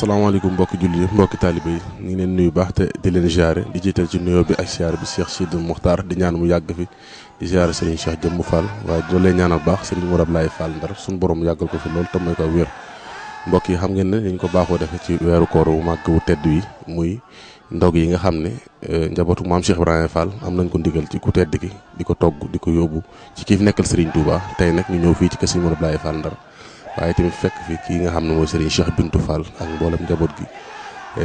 asalaamaaleykum mbokki julli yi mbokki taalibe yi ñu ngi leen nuyu baax te di leen ziare di jiital ci nuyoo bi ak ziare bi Cheikh Sidil Mokhtar di ñaan mu yàgg fi di ziare Serigne Cheikh Jëmmu Fall waaye doo leen ñaanal baax Serigne Mourad Laye Fall Ndar suñu borom yàggal ko fi loolu te may ko wér mbokk yi xam ngeen ne dañ ko baaxoo defee ci weeru koor wu màgg wu tedd wi muy ndog yi nga xam ne njabootu maam Cheikh Ibrahima Fall am nañ ko ndigal ci ku tedd ki di ko togg di ko yóbbu ci kii fi nekkal Serigne Touba tey nag ñu ñëw fii ci kër Serigne Mourad Laye Fall Ndar waaye tamit fekk fi kii nga xam ne mooy Serigne Cheikh Bintou Fall ak mboolem njaboot gi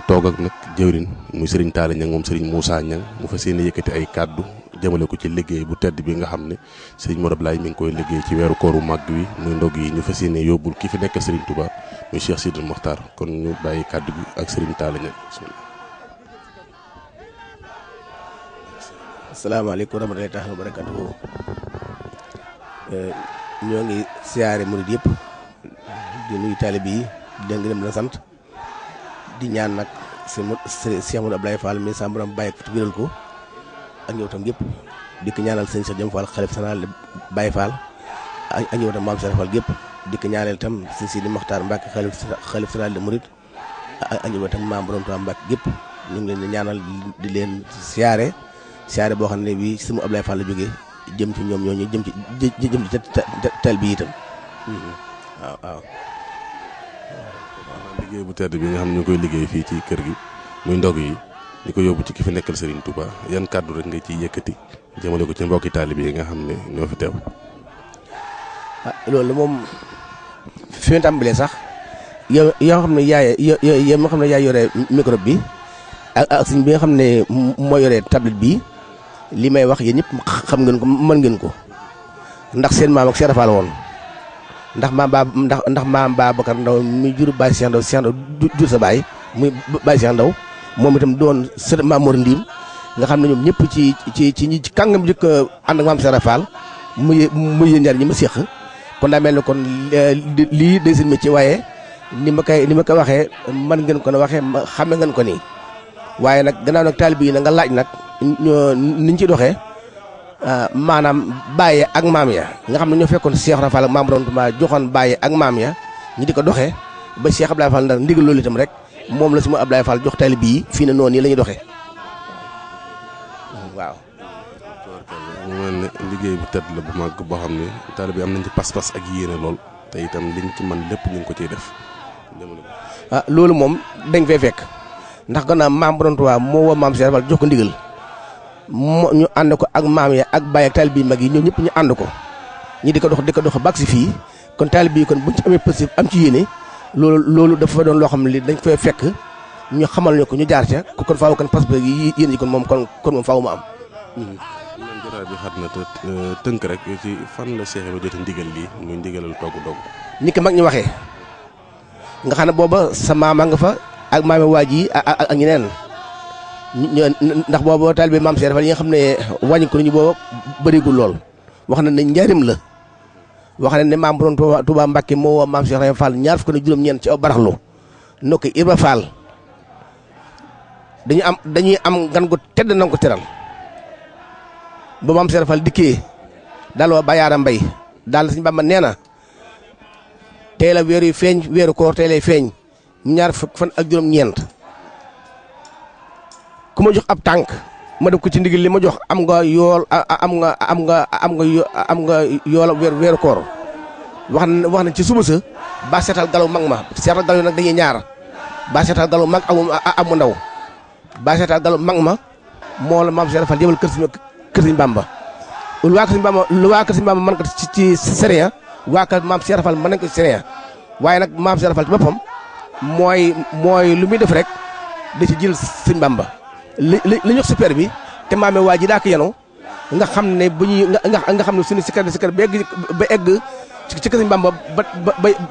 toog ak nag jëwrin muy Serigne Talla Niang moom Serigne Moussa Niang mu fas yéene yëkkati ay kàddu jëmale ko ci liggéey bu tedd bi nga xam ne Serigne Mourad Laye mi ngi koy liggéey ci weeru kooru màgg wi muy ndog yi ñu fas yéene yóbbul ki fi nekkal Serigne Touba muy Cheikh Sidil Mokhtar kon ñu bàyyi kàddu gi ak Serigne Talla Niang bismillah. asalaamaaleykum wa rahmatulahi taala wa barakatuhu ñoo ngi siyaare murid yëpp di nuyu taalibe yi di leen gërëm di sant di ñaan nag Cheikh Mourad Laye Fall mi sa borom bàyyi ko ci wéral ko ak njabootam yëpp di ko ñaanal sëñ Cheikh Jëmmu Fall xalif général Baye Fall ak njabootam maam Cheikh Fall gépp di ko ñaanal itam sëñ Sidi Mokhtar Mbacke xalif général de Mouride ak njabootam maam borom Tuubaa Mbacke gépp ñu ngi leen di ñaanal di leen siyaare boo xam ne bii Cheikh Mourad Laye Fall la jógee jëm ci ñoom ñooñu jëm ci tel bi itam waaw. liggéey bu tedd bi nga xam ne ñu koy liggéey fii ci kër gi muy ndog yi di ko yóbbu ci ki fi nekkal Serigne Touba yan kàddu rek nga ciy yëkkati jëmale ko ci mbokki taalibe yi nga xam ne ñoo fi teew. loolu moom fi mu tàmbalee sax yow xam ne yow moo xam ne yaay yore micro bi ak suñ bi nga xam ne moo yore tablette bi li may wax yéen ñëpp xam ngeen ko mën ngeen ko ndax seen maam ak Cheikh Fall woon ndax maam Babacar Ndaw mi jur Baye Cheikh Ndaw jur sa baay muy Baye Cheikh Ndaw moom itam doon sët Maam Mor Ndiim nga xam ne ñoom ñëpp ci kàngam jëkk ànd ak maam Cheikh Fall muy yéen ñaar ñi ma séq kon daa mel ne kon lii day seen métier waaye ni ma koy waxee man ngeen ko ne waxee xame ngeen ko nii waaye nag gannaaw nag taalibe yi na nga laaj nag niñ ci doxee maanaam bàyyi ak maam ya nga xam ne ñoo fekkoon Cheikh Ibra Fall ak maam Borom Tuubaa joxoon bàyyi ak maam ya ñi di ko doxee ba Cheikh Abdoulaye Fall Ndar ndigal loolu itam rek moom la Cheikh Abdoulaye Fall jox taalibe yi fii ne noonu yi la ñuy doxee waaw. mu mel ne liggéey bu tedd la bu màgg boo xam ne taalibe yi am nañ ci pas-pas ak yéene lool te itam liñ ci man lépp ñu ngi ko ciy def. loolu moom dañ fay fekk ndax gannaaw maam Borom Tuubaa moo woo maam Cheikh Fall jox ko ndigal ñu ànd ko ak maam ya ak bàyyi ak taalibe yi mag yi ñoom ñëpp ñu ànd ko ñi di ko dox bak si fii kon taalibe yi kon buñ ci amee positif am ci yéene loolu dafa doon loo xam ne li dañ fay fekk ñu xamal ñu ko ñu jaar ca kon faaw kan parce que yéen yi kon moom faaw mu am. man jotaay bi xat na te tënk rek ci fan la Cheikh Ibra jotee ndigal lii muy ndigalal togg ndog. ni ko mag ñi waxee nga xam ne booba sa maama nga fa ak maami waaj yi ak ñeneen. ndax boobu taalibe maam Cheikh Fall yi nga xam ne wàññi ko ñu booba bëriwul lool wax na ne njaarim la wax na ne maam Borom Tuubaa Mbàkke moo woo maam Cheikh Fall ñaar fukk ne juróom-ñeent ci aw baraxlu noo ko Ibra Fall dañuy am gan gu tedd na ko teral ba maam Cheikh Fall dikkee daal woo Bayaara Mbay daal Sëñ Bamba nee na tey la weer yu feeñ weeru koor tey lay feeñ ñaar fukk fan ak juróom-ñeent ku ma jox ab tànk ma def ko ci ndigal li ma jox am nga yool am nga yool weeru koor wax na ci suba sa ba seetal galu mag ma seetal galu nag dañuy ñaar ba seetal galu mag amu ndaw ba seetal galu mag ma moo la maam Cheikh Fall jëbal kër Sëñ Bamba lu waa kër Sëñ Bamba mën ko ci sérieux waa kër maam Cheikh Fall mën nañ ko ci sérieux waaye nag maam Cheikh Fall ci boppam mooy lu muy def rek da ci jël Sëñ Bamba li ñox super bi te maame waa ji daa ko yenu nga xam ne bu ñuy nga xam ne suñu sikar ba egg ci kër Sëñ Bamba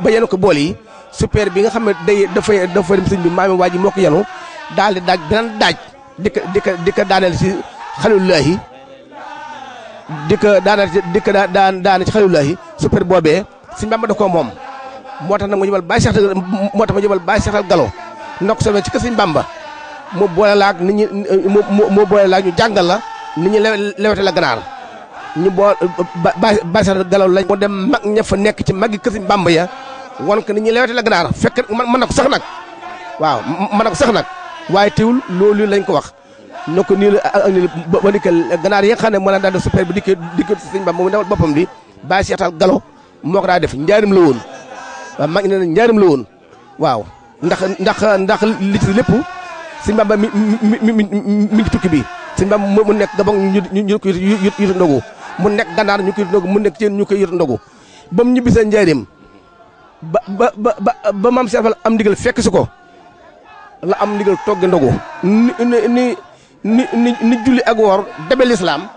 ba yenu ko bool yi super bi nga xam ne dafa dem sëñ bi maame waa ji moo ko yenu daal di daaj beneen daaj di ko daaneel ci xalilullaahi di ko daaneel ci xalilullaahi super boobee Sëñ Bamba da koo moom moo tax nag mu jëbal Baye Cheikh Galo ndok soobee ci kër Sëñ Bamba mu boole laag nit ñi mu boole laag ñu jàngal la nit ñi lewete la ganaar ñu Baye Cheikh Galo lañ moo dem mag ña fa nekk ci magi kër Sëñ Bamba ya won ko nit ñi lewete la ganaar fekk mën na ko sax nag waaw man ak sax nag waaye teewul loolu lañ ko wax na ko nii la ak nii la ba dikkal ganaar yi nga xam ne mën naa daal def super bi dikk sëñ Bamba mu demal boppam di bàyyi seetal galo moo ko daa def njaarim la woon waaw mag ne njaarim la woon waaw ndax li ci lépp sëñ Bamba mi ngi tukki bi sëñ Bamba mu nekk Gabon ñu ko yëtu ndogu mu nekk ganaar ñu ko yëtu ndogu mu nekk ci ñu ko yëtu ndogu ba mu ñibbi sa njaarim ba maam Cheikh Fall am ndigal fekk si ko la am ndigal togg ndogu ni julli ak woor dabe lislaam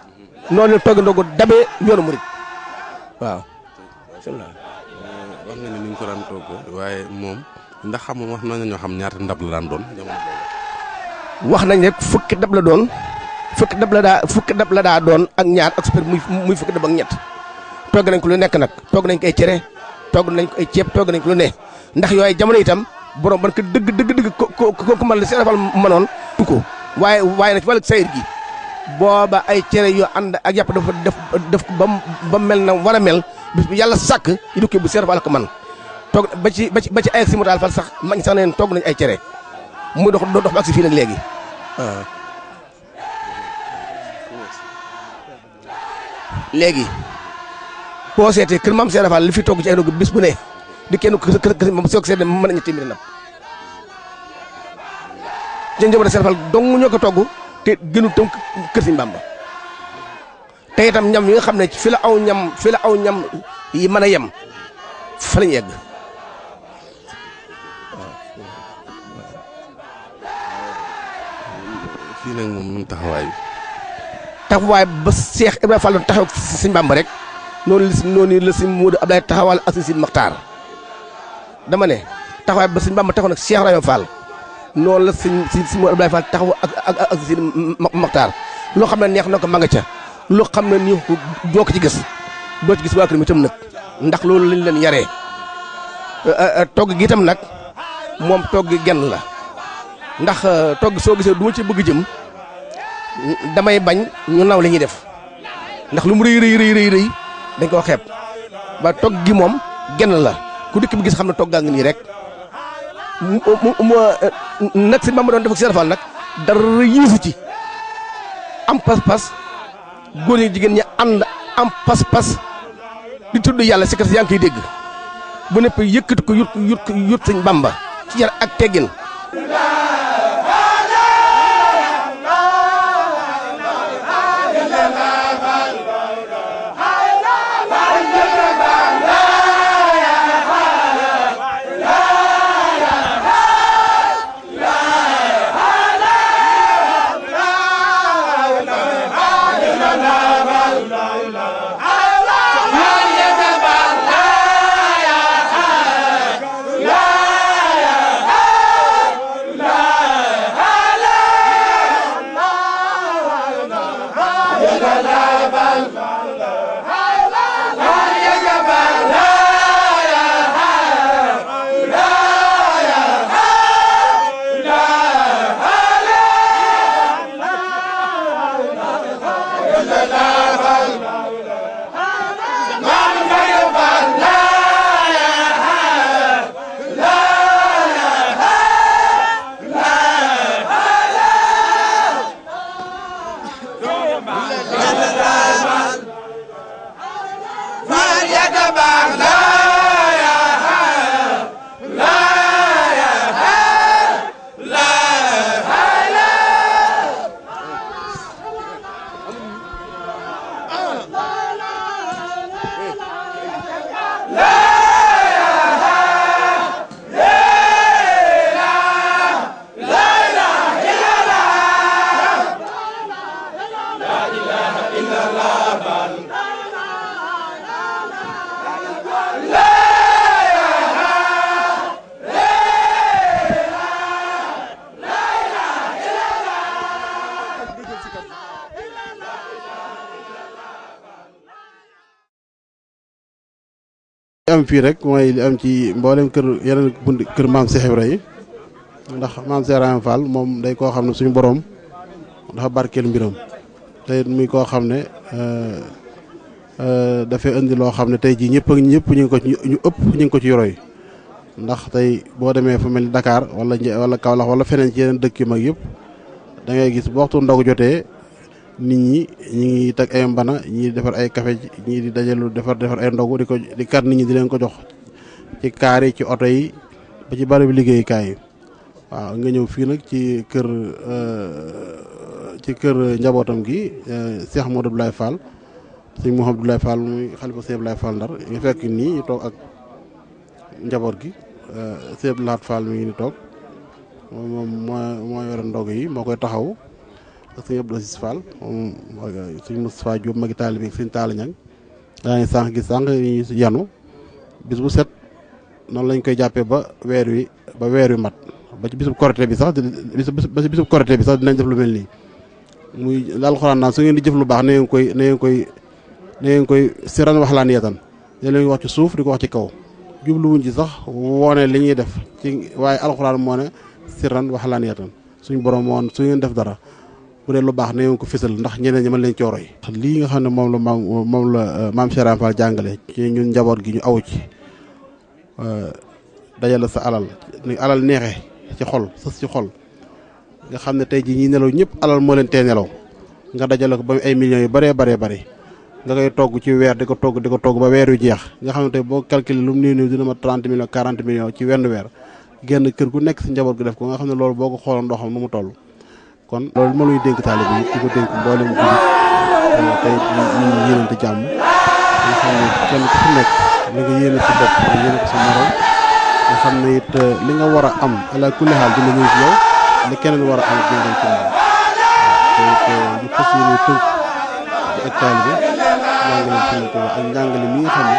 noonu la togg ndogu dabe yoonu murit waaw. wax nga ni ñu ko daan togg waaye moom ndax xam wax nañu ñoo xam ñaata ndab la daan doon jamono boobu. wax nañ rek fukki dab la doon fukki dab la daa doon ak ñaar ak super muy fukki dab ak ñett togg nañ ko lu nekk nag togg nañ ko ay cere togg nañ ko ay ceeb togg nañ ko lu ne ndax yooyu jamono itam borom ban ko dëgg ko man la Cheikh Fall mënoon ko waaye nag ci wàllu sayir gi booba ay cere yoo ànd ak yàpp dafa def ba mel na war a mel bis bu yàlla sàkk yi dukki bu Cheikh Fall ko man toog ba ci ay ak si Moutaal Fall sax mañ sax neen togg nañ ay cere mu dox ba ak si fii nag léegi léegi boo seetee kër maam Cheikh Fall li fi togg ci ay dugub bis bu ne di kenn kër moom soog seet mën nañu téeméeri nag jën jëmale Cheikh Fall dong ñoo ko togg te gënu tam kër Sëñ Bamba te itam ñam yi nga xam ne fi la aw ñam yi mën a yem fa lañu yegg fii nag moom nu taxawaay bi. taxawaay ba Cheikh Ibrahima Fall taxaw Sëñ Bamba rek noonu la Sëñ Moodu Ablaye taxawal ak Sëñ Maxtaar dama ne taxawaay ba Sëñ Bamba taxaw nag Cheikh Ibrahima Fall noonu la Sëñ Moodu Ablaye Fall taxaw ak Sëñ Maxtaar loo xam ne neex na ko ma nga ca loo xam ne nii doo ko ci gis waa kër mi itam nag ndax loolu lañ leen yaree togg gi itam nag moom togg genn la ndax togg soo gisee du ma ci bëgg jëm damay bañ ñu naw li ñuy def ndax lu mu rëy dañ koo xeeb ba togg gi moom genn la ku dëkk bi gis xam ne toggaa ngi nii rek nag Sëñ Bamba doon def ak Cheikh Fall nag dara yéesu ci am pas-pas góor ñi jigéen ñi ànd am pas-pas di tudd yàlla si kat yaa ngi koy dégg bu nepp yëkkati ko yut Sëñ Bamba ci yar ak teggin am fii rek mooy li am ci mboolem kër yeneen bunt kër maam Cheikh Ibrahima ndax maam Cheikh Ibrahima Fall moom day koo xam ne suñu borom dafa barkeel mbiram te muy koo xam ne dafay indi loo xam ne tey jii ñëpp ñu ngi ko ñu ëpp ñu ngi ko ci roy ndax tey boo demee fu mel ni Dakar wala Kaolack wala feneen ci yeneen dëkk yu mag yëpp da ngay gis bu waxtu ndogu jotee nit ñi ngi teg ay mbana ñii di defar ay café ñii di dajalu defar ay ndogu di kar nit ñi di leen ko jox ci kaar yi ci oto yi ba ci bari bi liggéeyukaay yi waaw nga ñëw fii nag ci kër njabootam gi Cheikh Modou Abdoulaye Fall sëñ Mouhamadou Abdoulaye Fall muy xalifa Sëñ Abdoulaye Fall Ndar nga fekk nii ñu toog ak njaboot gi Sëñ Abdou Lahad Fall mi ngi ni toog moom moo yore ndog yi moo koy taxaw ak sëñ Abdou Aziz Fall moom sëñ Moustapha Diop magi taalibe bi sëñ Talla Niang daa ngi sànq yi yanu bis bu set noonu lañ koy jàppee ba weer wi mat ba ci bisub korité bi sax bisub korité bi sax dinañ def lu mel nii muy alxuraan naan su ngeen di jëf lu baax na ngeen koy siran wax laan yeetan ne leen wax ci suuf di ko wax ci kaw jubluwuñ ci sax woone li ñuy def ci waaye alxuraan moo ne siran wax laan yeetan suñ borom woon su ngeen def dara bu dee lu baax na ngeen ko fësal ndax ñeneen ñi mën leen cooroy lii nga xam ne moom la maam Cheikh Ibra Fall jàngale ci ñun njaboot gi ñu aw ci dajale sa alal neexe ci xol sës ci xol nga xam ne tey jii ñi nelaw ñëpp alal moo leen tee nelaw nga dajale ko ba ay millions yu bëree nga koy togg ci weer di ko togg ba weer yu jeex nga xam ne tey boo calculer lu mu néew dina ma 30 millions 40 millions ci wenn weer génn kër gu nekk si njaboot gi def ko nga xam ne loolu boo ko xooloon doo xam nu mu toll kon loolu ma luy dénk taalibe yi di ko dénk mboolem jullit tey ñu yéenante jàmm nga xam ne kenn ku ci nekk li nga yéene ci bopp nga yéene ko sa morom nga xam ne it li nga war a am ala kulli xaal dina ñëw ci yow li keneen war a am dina ñëw ci moom te ñu fas yéene tënk ci ak taalibe njàngale Sëriñ Tuubaa ak njàngale mi nga xam ne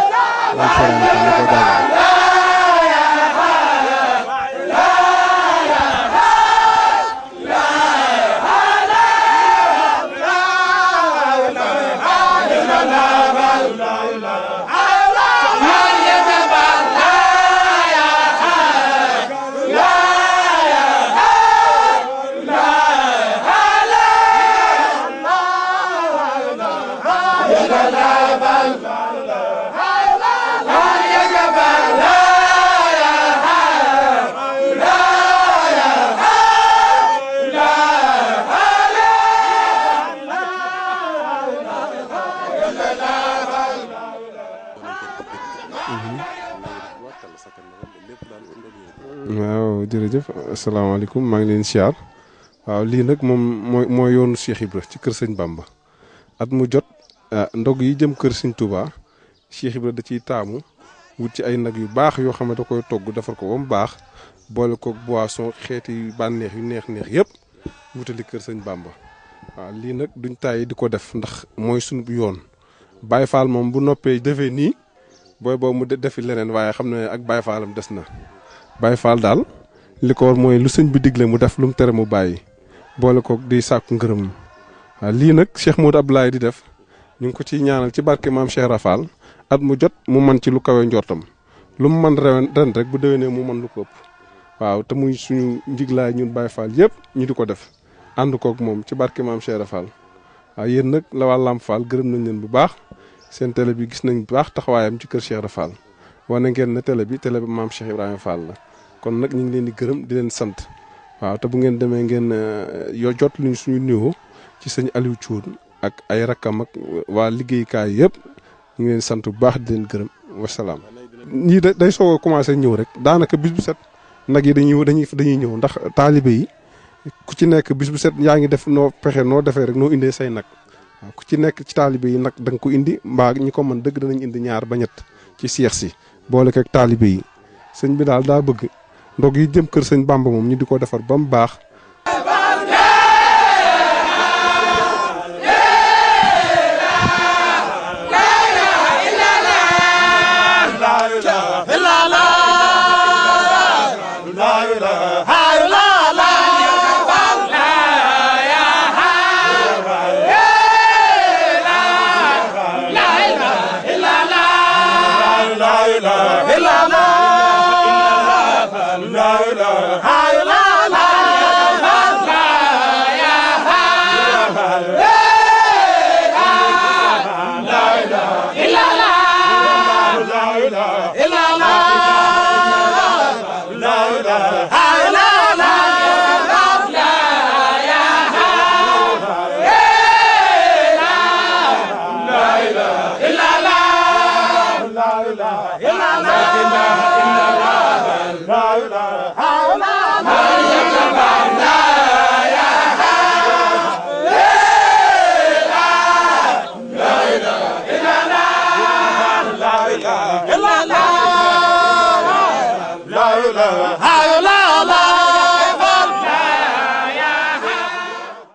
waa Serigne Fall la ko jàngale. waaw jërëjëf asalaamaaleykum maa ngi leen siyaar waaw lii nag moom mooy yoonu Cheikh Ibra ci kër sëñ Bamba at mu jot ndog yi jëm kër sëñ Touba Cheikh Ibra da ciy taamu wut ci ay nag yu baax yoo xam ne da koy togg defar ko ba mu baax boole ko boisson xeeti bànneex yu neex yëpp wutali kër sëñ Bamba waaw lii nag duñ tàyyi di ko def ndax mooy sunu yoon Baye Fall moom bu noppee defee nii booy boobu mu defi leneen waaye xam ne ak Baye Fallam des na Baye Fall daal li ko war mooy lu sëñ bi digle mu def lu mu tere mu bàyyi boole ko di sàkku ngërëm waaw lii nag Cheikh Modou Abdoulaye di def ñu ngi ko ciy ñaanal ci barke maam Cheikh Ibra Fall at mu jot mu man ci lu kawe njortam lu mu man ren rek bu déwénee mu man lu ko ëpp waaw te muy suñu njiglaay ñun Baye Fall yëpp ñu di ko def ànd kook moom ci barke maam Cheikh Ibra Fall waaw yéen nag la waa Lamp Fall gërëm nañ leen bu baax seen télé bi gis nañ bu baax taxawaayam ci kër Cheikh Ibra Fall wane ngeen ne télé bi maam Cheikh Ibrahima Fall la kon nag ñu ngi leen di gërëm di leen sant waaw te bu ngeen demee ngeen jot luñ suñu nuyoo ci sëñ Aliou Thioune ak ay rakkam ak waa liggéeykaay yëpp ñu ngi leen sant bu baax di leen gërëm wasalaam. ñii day soog a commencé ñëw rek daanaka bis bu set nag yi dañuy ñëw ndax taalibe yi ku ci nekk bis bu set yaa ngi def noo pexe noo defee rek noo indee say nag waaw ku ci nekk ci taalibe yi nag da nga ko indi mbaa ñi ko mën dëgg danañ indi ñaar ba ñett ci seex si boole ko ak taalibe yi sëñ bi daal daa bëgg ndog yi jëm kër sëñ Bamba moom ñu di ko defar ba mu baax. La إلا الله لا إله